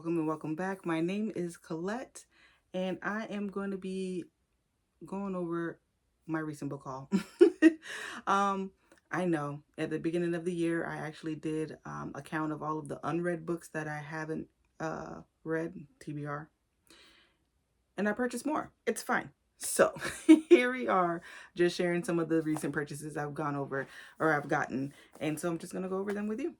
Welcome and welcome back. My name is Colette, and I am going to be going over my recent book haul. um, I know at the beginning of the year, I actually did a count of all of the unread books that I haven't read, TBR, and I purchased more. It's fine. So here we are, just sharing some of the recent purchases I've gone over or I've gotten, and so I'm just going to go over them with you.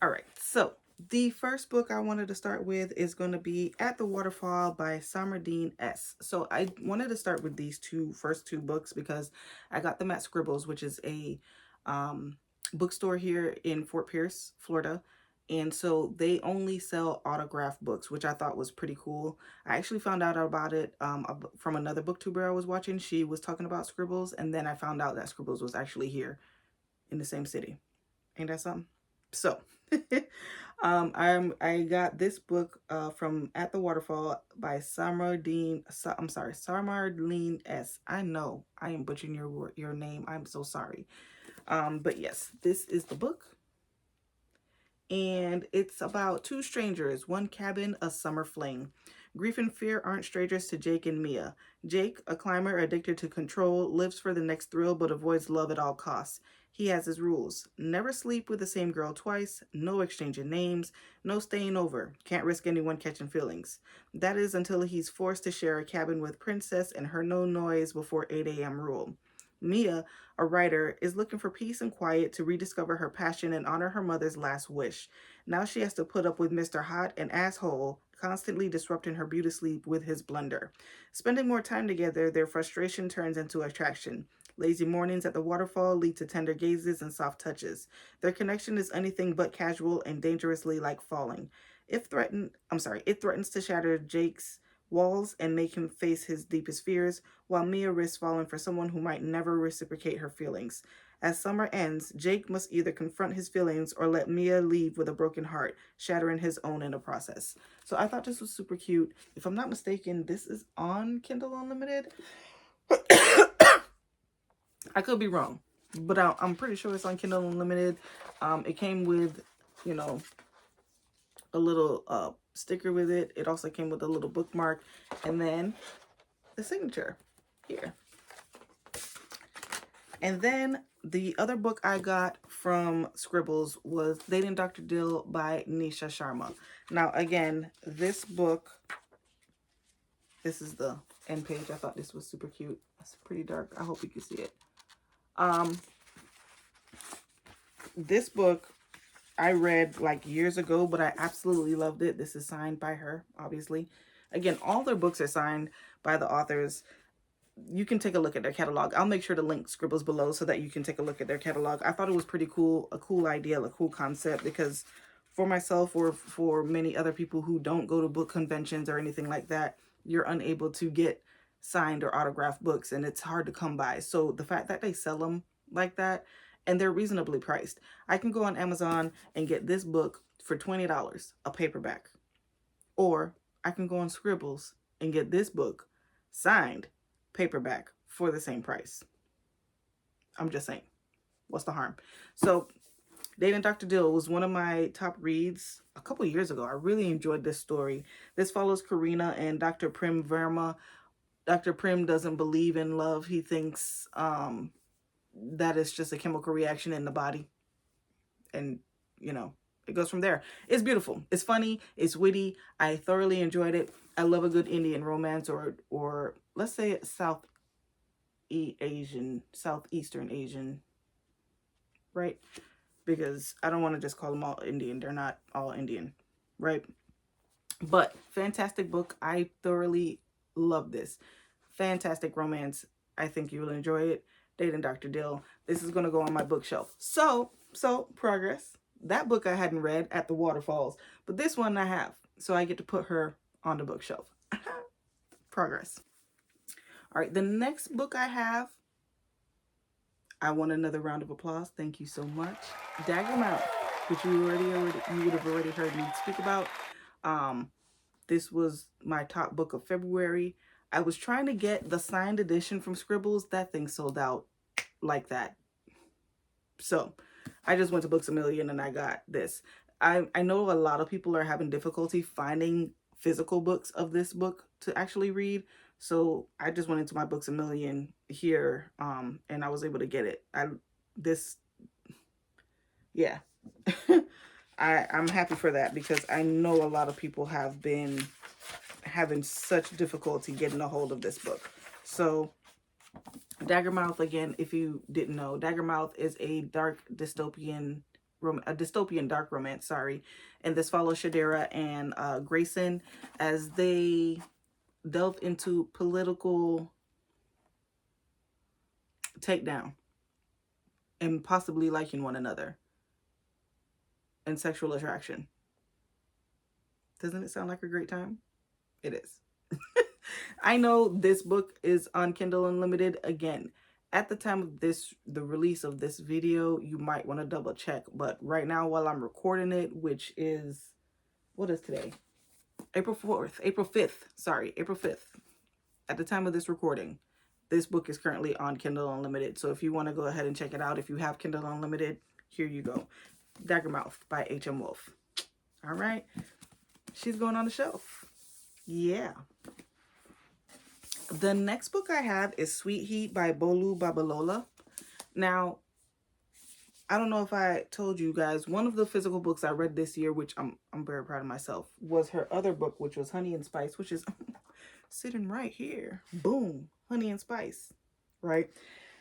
All right, so the first book I wanted to start with is going to be At the Waterfall by Smardline S. So I wanted to start with these first two books because I got them at Scribbles, which is a bookstore here in Fort Pierce, Florida. And so they only sell autographed books, which I thought was pretty cool. I actually found out about it from another booktuber I was watching. She was talking about Scribbles, and then I found out that Scribbles was actually here in the same city. Ain't that something? So, I got this book from At the Waterfall by Smardline S. I know I am butchering your name. I'm so sorry. But yes, this is the book, and it's about two strangers, one cabin, a summer fling. Grief and fear aren't strangers to Jake and Mia. Jake, a climber addicted to control, lives for the next thrill but avoids love at all costs. He has his rules. Never sleep with the same girl twice, no exchanging names, no staying over, can't risk anyone catching feelings. That is until he's forced to share a cabin with Princess and her no noise before 8 a.m. rule. Mia, a writer, is looking for peace and quiet to rediscover her passion and honor her mother's last wish. Now she has to put up with Mr. Hot and Asshole, constantly disrupting her beauty sleep with his blunder. Spending more time together, their frustration turns into attraction. Lazy mornings at the waterfall lead to tender gazes and soft touches. Their connection is anything but casual and dangerously like falling. It threatens to shatter Jake's walls and make him face his deepest fears, while Mia risks falling for someone who might never reciprocate her feelings. As summer ends, Jake must either confront his feelings or let Mia leave with a broken heart, shattering his own in the process. So I thought this was super cute. If I'm not mistaken, this is on Kindle Unlimited. I could be wrong, but I'm pretty sure it's on Kindle Unlimited. It came with, you know, a little sticker with it. It also came with a little bookmark, and then the signature here. And then the other book I got from Scribbles was Dating Dr. Dill by Nisha Sharma. Now, again, this book, this is the end page. I thought this was super cute. It's pretty dark. I hope you can see it. This book I read like years ago, but I absolutely loved it. This is signed by her, obviously. Again, all their books are signed by the authors. You can take a look at their catalog. I'll make sure to link Scribbles below so that you can take a look at their catalog. I thought it was pretty cool, a cool idea, a cool concept, because for myself or for many other people who don't go to book conventions or anything like that, you're unable to get signed or autographed books, and it's hard to come by. So the fact that they sell them like that, and they're reasonably priced. I can go on Amazon and get this book for $20, a paperback. Or I can go on Scribbles and get this book signed paperback for the same price. I'm just saying, what's the harm? So Dating Dr. Dill was one of my top reads a couple years ago. I really enjoyed this story. This follows Karina and Dr. Prim Verma. Dr. Prim doesn't believe in love. He thinks that it's just a chemical reaction in the body. And, you know, it goes from there. It's beautiful. It's funny. It's witty. I thoroughly enjoyed it. I love a good Indian romance, or let's say Southeastern Asian, right? Because I don't want to just call them all Indian. They're not all Indian, right? But fantastic book. I thoroughly love this. Fantastic romance. I think you will enjoy it. Dating Dr. Dill. This is going to go on my bookshelf. So progress. That book I hadn't read, At the Waterfalls, but this one I have. So I get to put her on the bookshelf. Progress. All right, the next book I have, I want another round of applause. Thank you so much. Daggermouth, which you would have already heard me speak about. This was my top book of February. I was trying to get the signed edition from Scribbles. That thing sold out like that. So I just went to Books A Million and I got this. I know a lot of people are having difficulty finding physical books of this book to actually read. So I just went into my Books A Million here, and I was able to get it. This yeah. I'm happy for that because I know a lot of people have been having such difficulty getting a hold of this book. So Daggermouth, again, if you didn't know, Daggermouth is a dystopian dark romance, sorry. And this follows Shadera and Grayson as they delve into political takedown and possibly liking one another and sexual attraction. Doesn't it sound like a great time? It is. I know this book is on Kindle Unlimited. Again, at the time of the release of this video, you might want to double check. But right now, while I'm recording it, which is, what is today? April 5th. Sorry, April 5th. At the time of this recording, this book is currently on Kindle Unlimited. So if you want to go ahead and check it out, if you have Kindle Unlimited, here you go. Daggermouth by H.M. Wolfe. All right. She's going on the shelf. Yeah. The next book I have is Sweet Heat by Bolu Babalola. Now, I don't know if I told you guys, one of the physical books I read this year, which I'm very proud of myself, was her other book, which was Honey and Spice, which is sitting right here. Boom. Honey and Spice. Right?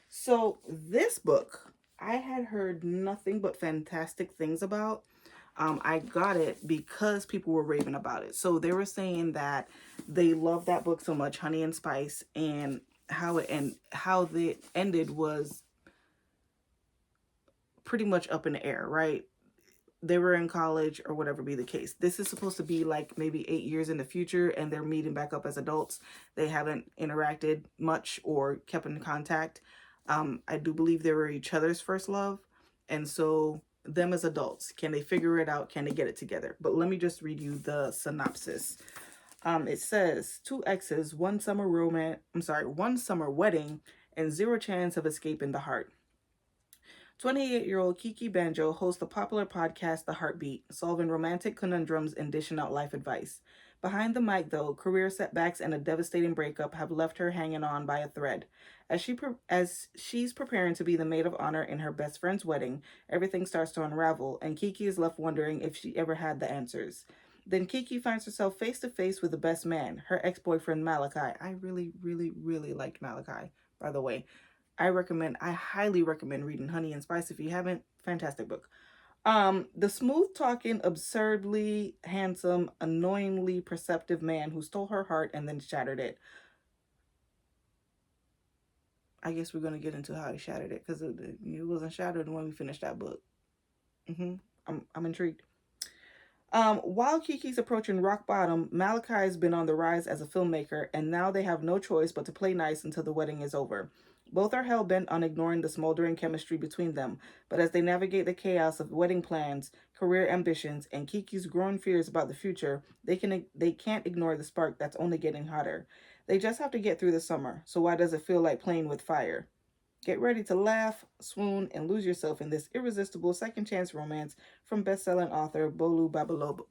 So this book, I had heard nothing but fantastic things about. I got it because people were raving about it. So they were saying that they loved that book so much, Honey and Spice, and how it ended was pretty much up in the air, right? They were in college or whatever be the case. This is supposed to be like maybe 8 years in the future and they're meeting back up as adults. They haven't interacted much or kept in contact. I do believe they were each other's first love. And so them as adults, can they figure it out? Can they get it together? But let me just read you the synopsis. It says, two exes, one summer wedding, and zero chance of escaping the heart. 28-year-old Kiki Banjo hosts the popular podcast The Heartbeat, solving romantic conundrums and dishing out life advice. Behind the mic, though, career setbacks and a devastating breakup have left her hanging on by a thread. As she's preparing to be the maid of honor in her best friend's wedding, everything starts to unravel, and Kiki is left wondering if she ever had the answers. Then Kiki finds herself face to face with the best man, her ex-boyfriend Malachi. I really, really, really liked Malachi, by the way. I highly recommend reading Honey and Spice if you haven't. Fantastic book. The smooth-talking, absurdly handsome, annoyingly perceptive man who stole her heart and then shattered it. I guess we're going to get into how he shattered it because it wasn't shattered when we finished that book. I'm intrigued. While Kiki's approaching rock bottom, Malachi has been on the rise as a filmmaker, and now they have no choice but to play nice until the wedding is over. Both are hell-bent on ignoring the smoldering chemistry between them, but as they navigate the chaos of wedding plans, career ambitions, and Kiki's growing fears about the future, they can't ignore the spark that's only getting hotter. They just have to get through the summer, so why does it feel like playing with fire? Get ready to laugh, swoon, and lose yourself in this irresistible second chance romance from best-selling author Bolu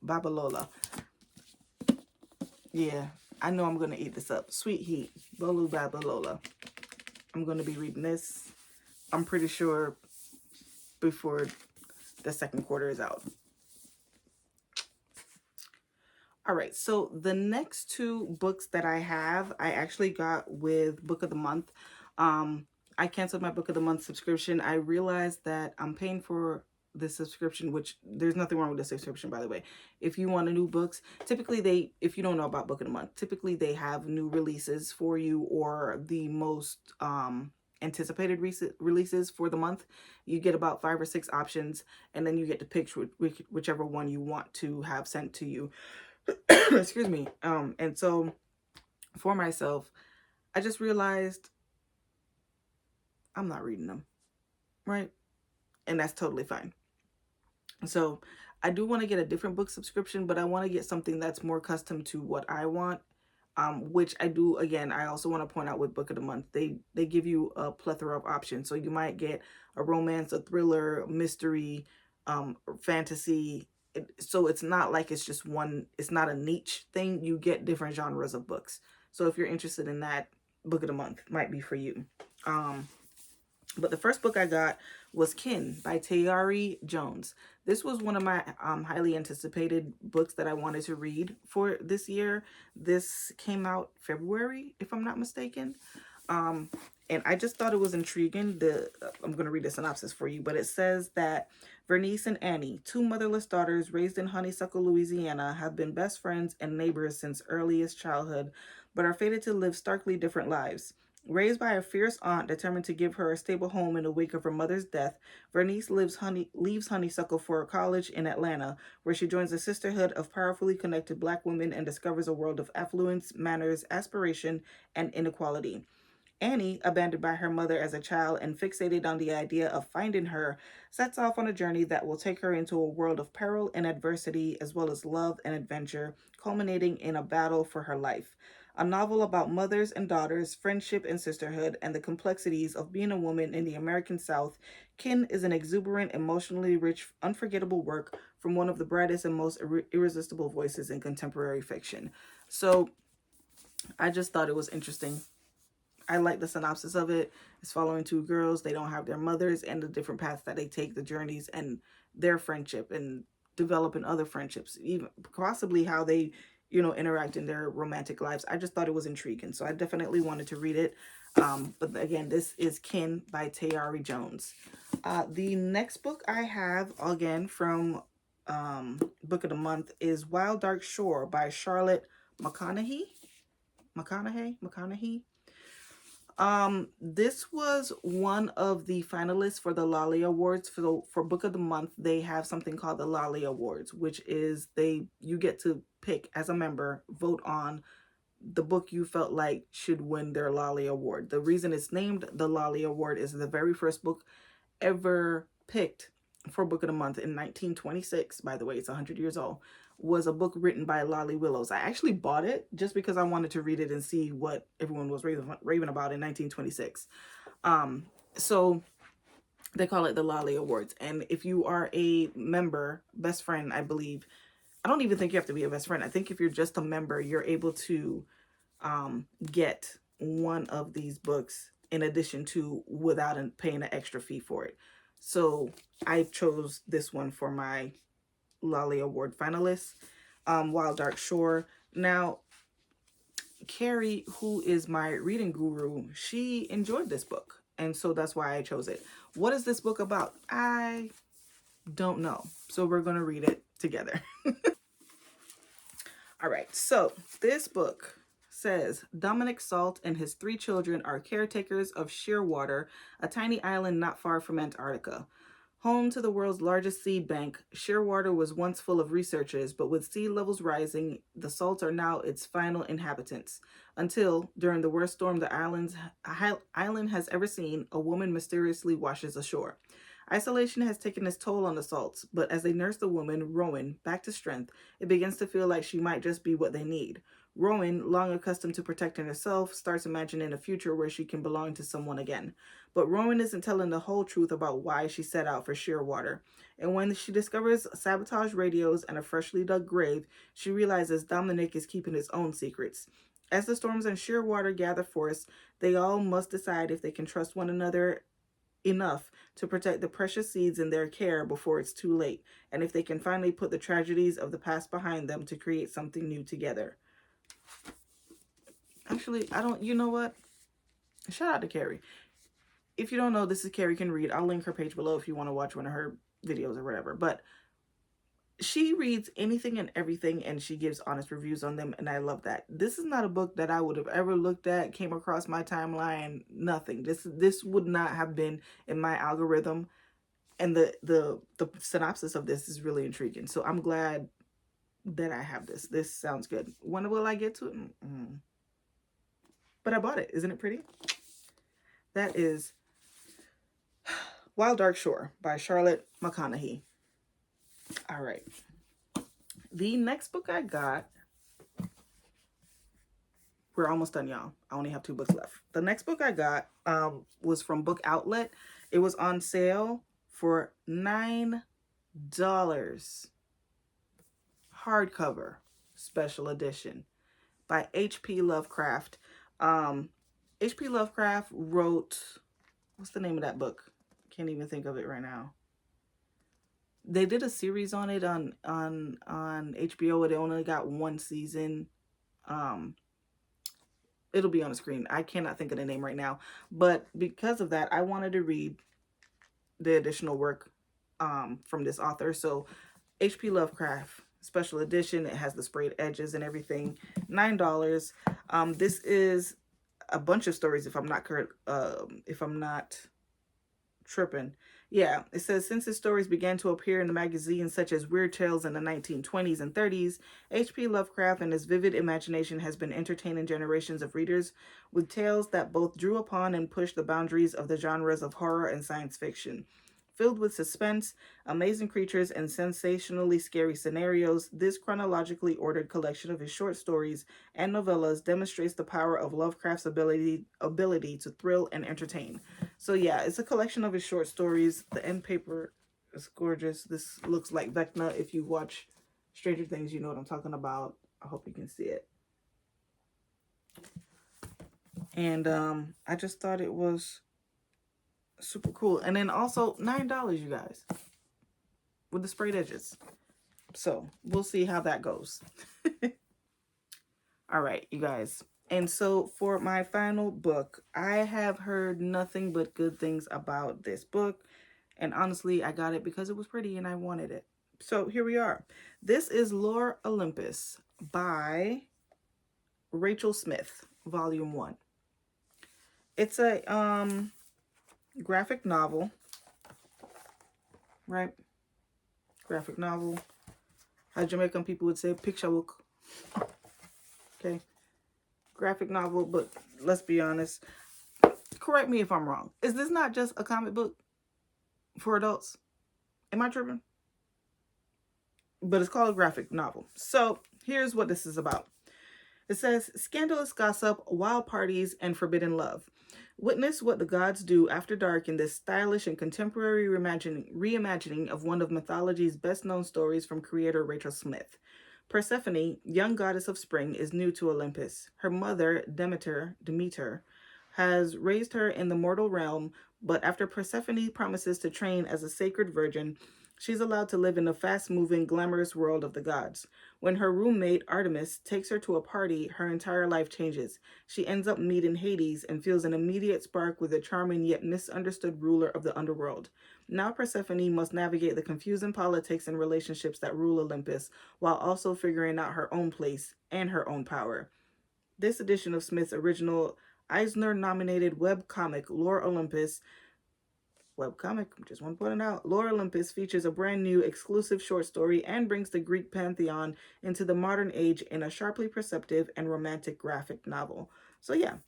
Babalola. Yeah, I know I'm going to eat this up. Sweet Heat, Bolu Babalola. I'm going to be reading this, I'm pretty sure, before the second quarter is out. All right, so the next two books that I have, I actually got with Book of the Month. I canceled my Book of the Month subscription. I realized that I'm paying for the subscription, which there's nothing wrong with the subscription, by the way. If you want new books, typically if you don't know about Book of the Month, typically they have new releases for you or the most anticipated releases for the month. You get about 5 or 6 options, and then you get to pick whichever one you want to have sent to you. Excuse me. And so for myself, I just realized I'm not reading them, right? And that's totally fine. So I do want to get a different book subscription, but I want to get something that's more custom to what I want. which I do. Again, I also want to point out with Book of the Month, they give you a plethora of options. So you might get a romance, a thriller, mystery, fantasy. So it's not like it's just one, it's not a niche thing. You get different genres of books. So if you're interested in that, Book of the Month might be for you. But the first book I got was Kin by Tayari Jones. This was one of my highly anticipated books that I wanted to read for this year. This came out February, if I'm not mistaken. And I just thought it was intriguing. I'm going to read the synopsis for you, but it says that Vernice and Annie, two motherless daughters raised in Honeysuckle, Louisiana, have been best friends and neighbors since earliest childhood, but are fated to live starkly different lives. Raised by a fierce aunt determined to give her a stable home in the wake of her mother's death, Vernice leaves Honeysuckle for college in Atlanta, where she joins a sisterhood of powerfully connected Black women and discovers a world of affluence, manners, aspiration, and inequality. Annie, abandoned by her mother as a child and fixated on the idea of finding her, sets off on a journey that will take her into a world of peril and adversity, as well as love and adventure, culminating in a battle for her life. A novel about mothers and daughters, friendship and sisterhood, and the complexities of being a woman in the American South, Kin is an exuberant, emotionally rich, unforgettable work from one of the brightest and most irresistible voices in contemporary fiction. So I just thought it was interesting. I like the synopsis of it. It's following two girls. They don't have their mothers, and the different paths that they take, the journeys and their friendship and developing other friendships, even possibly how they, interact in their romantic lives. I just thought it was intriguing. So I definitely wanted to read it. But again, this is Kin by Tayari Jones. The next book I have, again, from Book of the Month, is Wild Dark Shore by Charlotte McConaghy. McConaghy. This was one of the finalists for the Lolly Awards. For Book of the Month, they have something called the Lolly Awards, which is you get to pick as a member, vote on the book you felt like should win their Lolly Award. The reason it's named the Lolly Award is the very first book ever picked for Book of the Month in 1926. By the way, it's 100 years old. Was a book written by Lolly Willows. I actually bought it just because I wanted to read it and see what everyone was raving about in 1926. So they call it the Lolly Awards. And if you are a member, best friend, I believe, I don't even think you have to be a best friend. I think if you're just a member, you're able to get one of these books in addition to without paying an extra fee for it. So I chose this one for my Lolly Award finalists, Wild Dark Shore. Now, Carrie, who is my reading guru, she enjoyed this book, and so that's why I chose it. What is this book about? I don't know, so we're going to read it together. All right, so this book says Dominic Salt and his 3 children are caretakers of Shearwater, a tiny island not far from Antarctica. Home to the world's largest seed bank, Shearwater was once full of researchers, but with sea levels rising, the salts are now its final inhabitants. Until, during the worst storm the island has ever seen, a woman mysteriously washes ashore. Isolation has taken its toll on the salts, but as they nurse the woman, Rowan, back to strength, it begins to feel like she might just be what they need. Rowan, long accustomed to protecting herself, starts imagining a future where she can belong to someone again. But Rowan isn't telling the whole truth about why she set out for Shearwater. And when she discovers sabotage radios and a freshly dug grave, she realizes Dominic is keeping his own secrets. As the storms and Shearwater gather force, they all must decide if they can trust one another enough to protect the precious seeds in their care before it's too late, and if they can finally put the tragedies of the past behind them to create something new together. Actually, you know what? Shout out to Carrie. If you don't know, this is Carrie Can Read. I'll link her page below if you want to watch one of her videos or whatever. But she reads anything and everything, and she gives honest reviews on them, and I love that. This is not a book that I would have ever looked at, came across my timeline, nothing. This would not have been in my algorithm, and the synopsis of this is really intriguing. So I'm glad that I have this. This sounds good. When will I get to it? But I bought it. Isn't it pretty? That is Wild Dark Shore by Charlotte McConaghy. All right. The next book I got we're almost done, y'all. I only have 2 books left. The next book I got was from Book Outlet. It was on sale for $9. Hardcover special edition by H.P. Lovecraft. H.P. Lovecraft wrote, what's the name of that book? Can't even think of it right now. They did a series on it on HBO. It only got 1 season. It'll be on the screen. I cannot think of the name right now. But because of that, I wanted to read the additional work from this author. So H.P. Lovecraft special edition. It has the sprayed edges and everything. $9. This is a bunch of stories, if I'm not correct, if I'm not tripping. Yeah, it says, since his stories began to appear in the magazines such as Weird Tales in the 1920s and 30s, H.P. Lovecraft and his vivid imagination has been entertaining generations of readers with tales that both drew upon and pushed the boundaries of the genres of horror and science fiction. Filled with suspense, amazing creatures, and sensationally scary scenarios, this chronologically ordered collection of his short stories and novellas demonstrates the power of Lovecraft's ability to thrill and entertain. So yeah, it's a collection of his short stories. The end paper is gorgeous. This looks like Vecna. If you watch Stranger Things, you know what I'm talking about. I hope you can see it. And I just thought it was super cool. And then also $9, you guys, with the sprayed edges. So we'll see how that goes. All right, you guys. And so for my final book, I have heard nothing but good things about this book. And honestly, I got it because it was pretty and I wanted it. So here we are. This is Lore Olympus by Rachel Smythe, Volume 1. It's a graphic novel, right? Graphic novel. How Jamaican people would say, picture book. Okay. Graphic novel, but let's be honest. Correct me if I'm wrong. Is this not just a comic book for adults? Am I tripping? But it's called a graphic novel. So here's what this is about. It says, scandalous gossip, wild parties, and forbidden love. Witness what the gods do after dark in this stylish and contemporary reimagining of one of mythology's best-known stories from creator Rachel Smythe. Persephone, young goddess of spring, is new to Olympus. Her mother, Demeter, has raised her in the mortal realm, but after Persephone promises to train as a sacred virgin, she's allowed to live in the fast-moving, glamorous world of the gods. When her roommate, Artemis, takes her to a party, her entire life changes. She ends up meeting Hades and feels an immediate spark with the charming yet misunderstood ruler of the underworld. Now Persephone must navigate the confusing politics and relationships that rule Olympus, while also figuring out her own place and her own power. This edition of Smith's original Eisner-nominated webcomic, Lore Olympus, just want to point it out, Lore Olympus features a brand new exclusive short story and brings the Greek pantheon into the modern age in a sharply perceptive and romantic graphic novel. So yeah,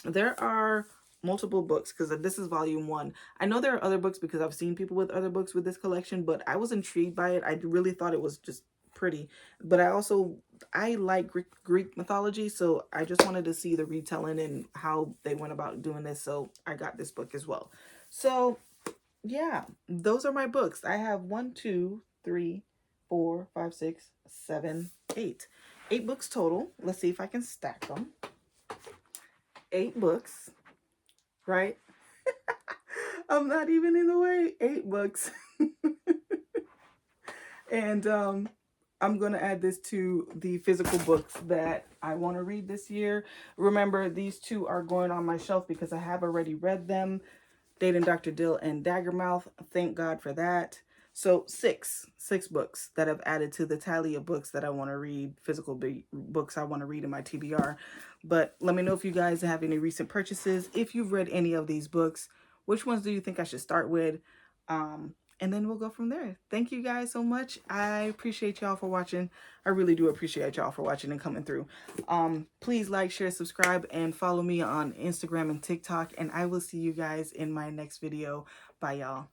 there are multiple books because this is volume 1. I know there are other books because I've seen people with other books with this collection, but I was intrigued by it. I really thought it was just pretty, but I like Greek mythology, so I just wanted to see the retelling and how they went about doing this, so I got this book as well. So yeah, those are my books. I have 1, 2, 3, 4, 5, 6, 7, 8 books total. Let's see if I can stack them. 8 books, right? I'm not even in the way. 8 books. And I'm going to add this to the physical books that I want to read this year. Remember, these 2 are going on my shelf because I have already read them. Dating Dr. Dill and Daggermouth. Thank God for that. So 6 books that I've added to the tally of books that I want to read, physical books I want to read in my TBR. But let me know if you guys have any recent purchases. If you've read any of these books, which ones do you think I should start with? And then we'll go from there. Thank you guys so much. I appreciate y'all for watching. I really do appreciate y'all for watching and coming through. Please like, share, subscribe, and follow me on Instagram and TikTok. And I will see you guys in my next video. Bye, y'all.